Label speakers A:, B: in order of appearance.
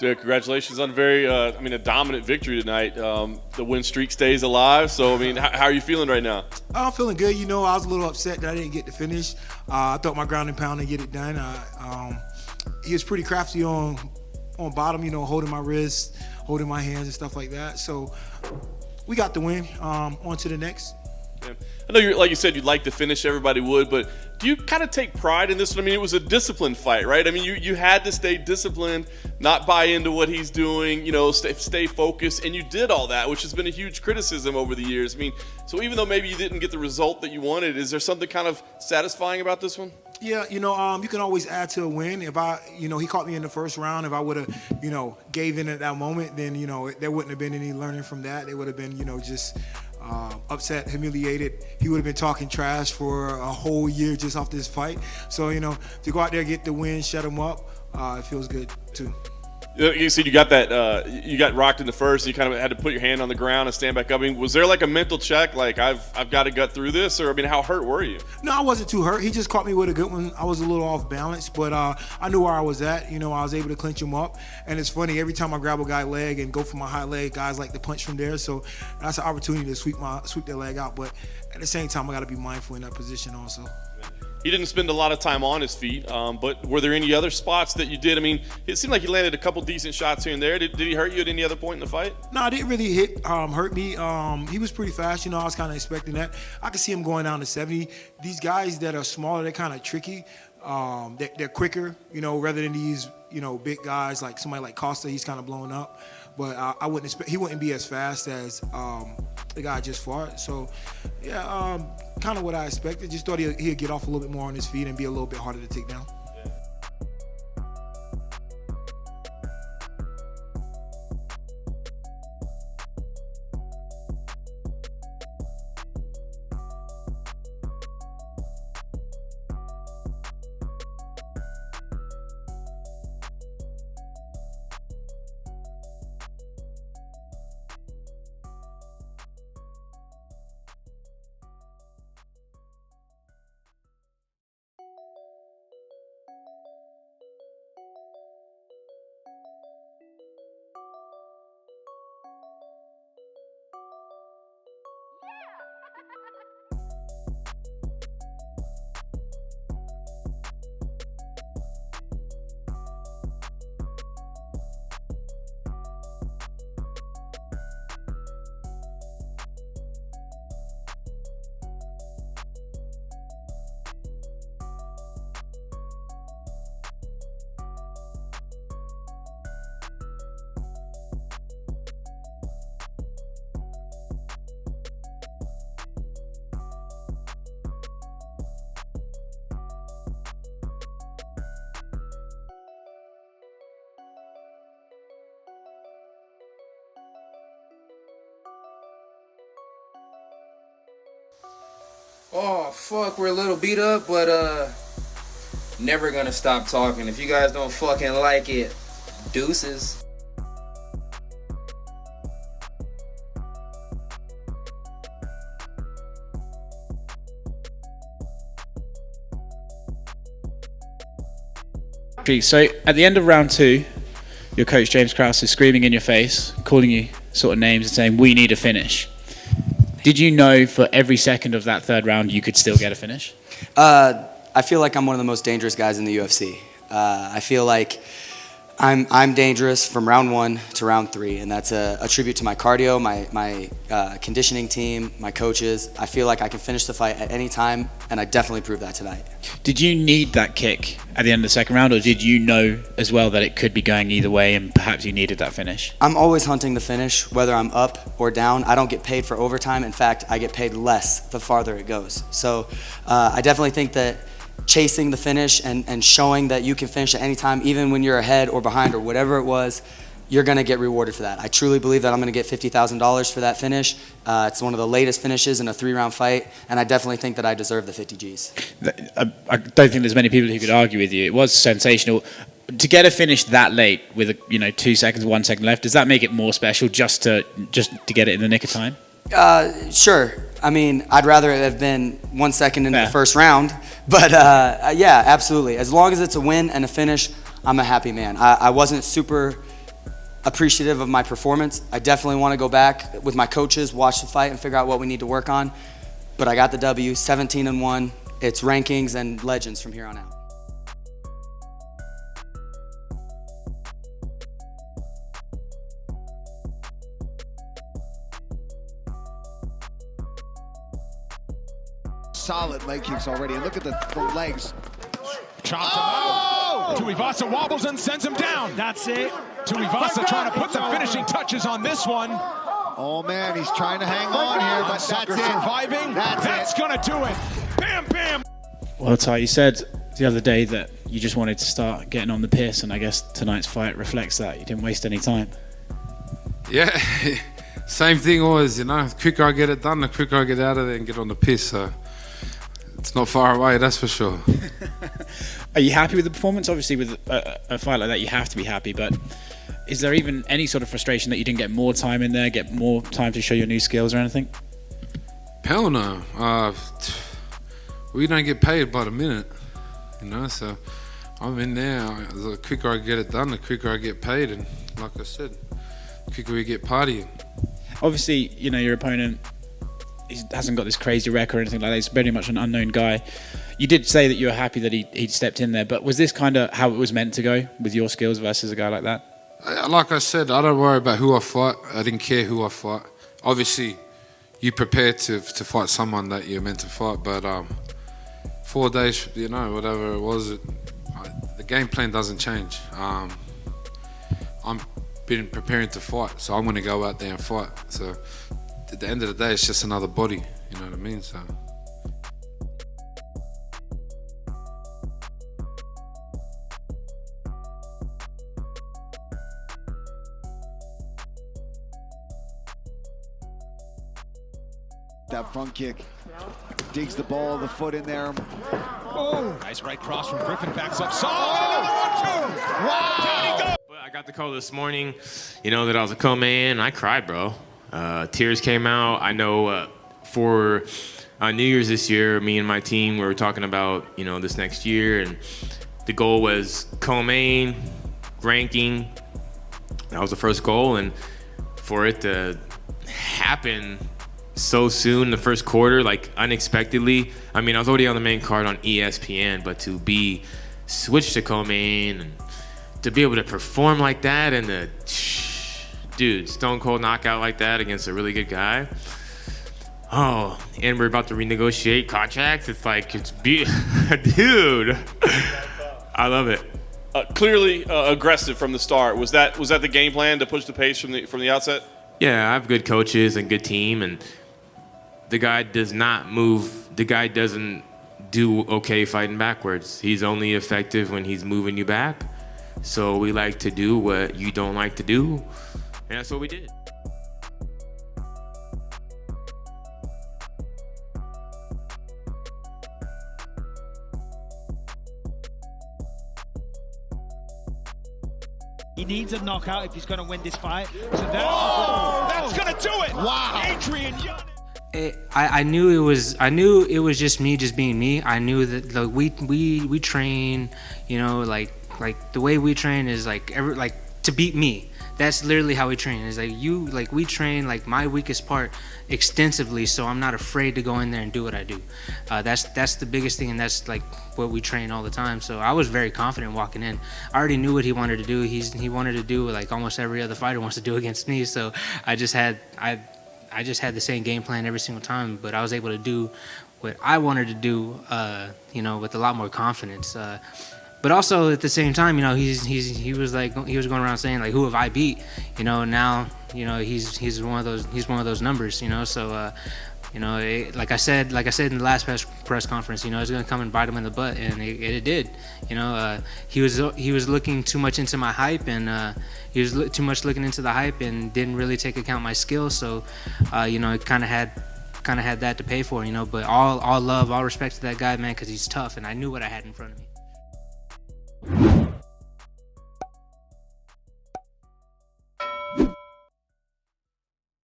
A: Congratulations on a dominant victory tonight. The win streak stays alive. So, how are you feeling right now?
B: I'm feeling good. I was a little upset that I didn't get to finish. I thought my ground and pound to get it done. He was pretty crafty on bottom, holding my wrist, holding my hands and stuff like that. So we got the win. On to the next.
A: Yeah. I know, like you said, you'd like to finish. Everybody would, but do you kind of take pride in this one? It was a disciplined fight, right? You had to stay disciplined, not buy into what he's doing, stay focused, and you did all that, which has been a huge criticism over the years. So even though maybe you didn't get the result that you wanted, is there something kind of satisfying about this one?
B: Yeah, you can always add to a win. If he caught me in the first round. If I would have, gave in at that moment, then, there wouldn't have been any learning from that. It would have been, just upset, humiliated. He would have been talking trash for a whole year just off this fight. So, to go out there, get the win, shut him up, it feels good too.
A: You said you got that. You got rocked in the first. And you kind of had to put your hand on the ground and stand back up. Was there like a mental check, like I've got to gut through this, or how hurt were you?
B: No, I wasn't too hurt. He just caught me with a good one. I was a little off balance, but I knew where I was at. I was able to clinch him up. And it's funny, every time I grab a guy's leg and go for my high leg, guys like to punch from there. So that's an opportunity to sweep their leg out. But at the same time, I got to be mindful in that position also.
A: He didn't spend a lot of time on his feet, but were there any other spots that you did? It seemed like he landed a couple decent shots here and there. Did he hurt you at any other point in the fight?
B: No, it didn't really hurt me. He was pretty fast. I was kind of expecting that. I could see him going down to 70. These guys that are smaller, they're kind of tricky. They're quicker, rather than these, big guys like somebody like Costa. He's kind of blowing up. But I wouldn't expect he wouldn't be as fast as the guy just fought. So, yeah, kind of what I expected. Just thought he'd get off a little bit more on his feet and be a little bit harder to take down.
C: Oh, fuck, we're a little beat up, but, never gonna stop talking. If you guys don't fucking like it, deuces.
D: So, at the end of round 2, your coach, James Krause, is screaming in your face, calling you sort of names and saying, "We need a finish." Did you know for every second of that third round you could still get a finish?
E: I feel like I'm one of the most dangerous guys in the UFC. I feel like I'm dangerous from round 1 to round 3, and that's a tribute to my cardio, my conditioning team, my coaches. I feel like I can finish the fight at any time, and I definitely proved that tonight.
D: Did you need that kick at the end of the second round, or did you know as well that it could be going either way and perhaps you needed that finish?
E: I'm always hunting the finish, whether I'm up or down. I don't get paid for overtime. In fact, I get paid less the farther it goes. So I definitely think that chasing the finish and showing that you can finish at any time, even when you're ahead or behind or whatever it was, you're going to get rewarded for that. I truly believe that I'm going to get $50,000 for that finish. It's one of the latest finishes in a 3-round fight, and I definitely think that I deserve the 50 Gs.
D: I don't think there's many people who could argue with you. It was sensational. To get a finish that late with 2 seconds, 1 second left, does that make it more special just to get it in the nick of time?
E: Sure. I mean, I'd rather it have been 1 second into the first round, but yeah, absolutely. As long as it's a win and a finish, I'm a happy man. I wasn't super appreciative of my performance. I definitely want to go back with my coaches, watch the fight, and figure out what we need to work on. But I got the W, 17-1. It's rankings and legends from here on out.
F: Solid leg kicks already, and look at the legs.
G: Chops him out. Tuivasa wobbles and sends him down. That's it. Tuivasa trying to put the finishing touches on this one.
F: Oh man, he's trying to hang on here, but that's it.
G: Surviving. That's gonna do it. Bam, bam.
D: Well, Tai, you said the other day that you just wanted to start getting on the piss, and I guess tonight's fight reflects that. You didn't waste any time.
H: Yeah, same thing always, you know. The quicker I get it done, the quicker I get out of there and get on the piss. So it's not far away, that's for sure.
D: Are you happy with the performance? Obviously, with a fight like that, you have to be happy, but is there even any sort of frustration that you didn't get more time in there, get more time to show your new skills or anything?
H: Hell no. We don't get paid by the minute, you know, so I'm in there. The quicker I get it done, the quicker I get paid, and like I said, the quicker we get partying.
D: Obviously, you know, your opponent hasn't got this crazy record or anything like that. He's very much an unknown guy. You did say that you were happy that he'd stepped in there, but was this kind of how it was meant to go with your skills versus a guy like that?
H: Like I said, I don't worry about who I fight. I didn't care who I fight. Obviously, you prepare to fight someone that you're meant to fight, but 4 days, you know, whatever it was, the game plan doesn't change. I'm been preparing to fight, so I'm going to go out there and fight. So at the end of the day, it's just another body, you know what I mean? So.
F: That front kick, digs the ball of the foot in there.
G: Oh, nice right cross from Griffin, backs up. Another 1-2. Wow.
I: But I got the call this morning, you know, that I was a co-man. I cried, bro. Tears came out. I know for New Year's this year, me and my team, we were talking about, you know, this next year, and the goal was co-main, ranking. That was the first goal, and for it to happen so soon, the first quarter, like unexpectedly. I mean, I was already on the main card on ESPN, but to be switched to co-main and to be able to perform like that and the dude, stone cold knockout like that against a really good guy. Oh, and we're about to renegotiate contracts. It's like, it's dude, I love it.
A: Clearly aggressive from the start. Was that the game plan to push the pace from the outset?
I: Yeah, I have good coaches and good team, and the guy does not move. The guy doesn't do okay fighting backwards. He's only effective when he's moving you back. So we like to do what you don't like to do, and that's what we did.
J: He needs a knockout if he's going to win this fight. So
G: that's going to do it.
J: Wow.
G: Adrian Yanez.
K: I knew it was just me, just being me. I knew that like we train, you know, like the way we train is like to beat me. That's literally how we train. It's like we train like my weakest part extensively, so I'm not afraid to go in there and do what I do. That's the biggest thing, and that's like what we train all the time. So I was very confident walking in. I already knew what he wanted to do. He wanted to do like almost every other fighter wants to do against me. So I just had the same game plan every single time, but I was able to do what I wanted to do, you know, with a lot more confidence. But also at the same time, you know, he was going around saying like, who have I beat? You know, now, you know, he's one of those numbers, you know. So, you know, like I said in the last press conference, you know, it's gonna come and bite him in the butt, and it did. You know, he was looking too much into my hype, and he was too much looking into the hype, and didn't really take account my skills. So, you know, it kind of had that to pay for, you know. But all love, all respect to that guy, man, because he's tough, and I knew what I had in front of me.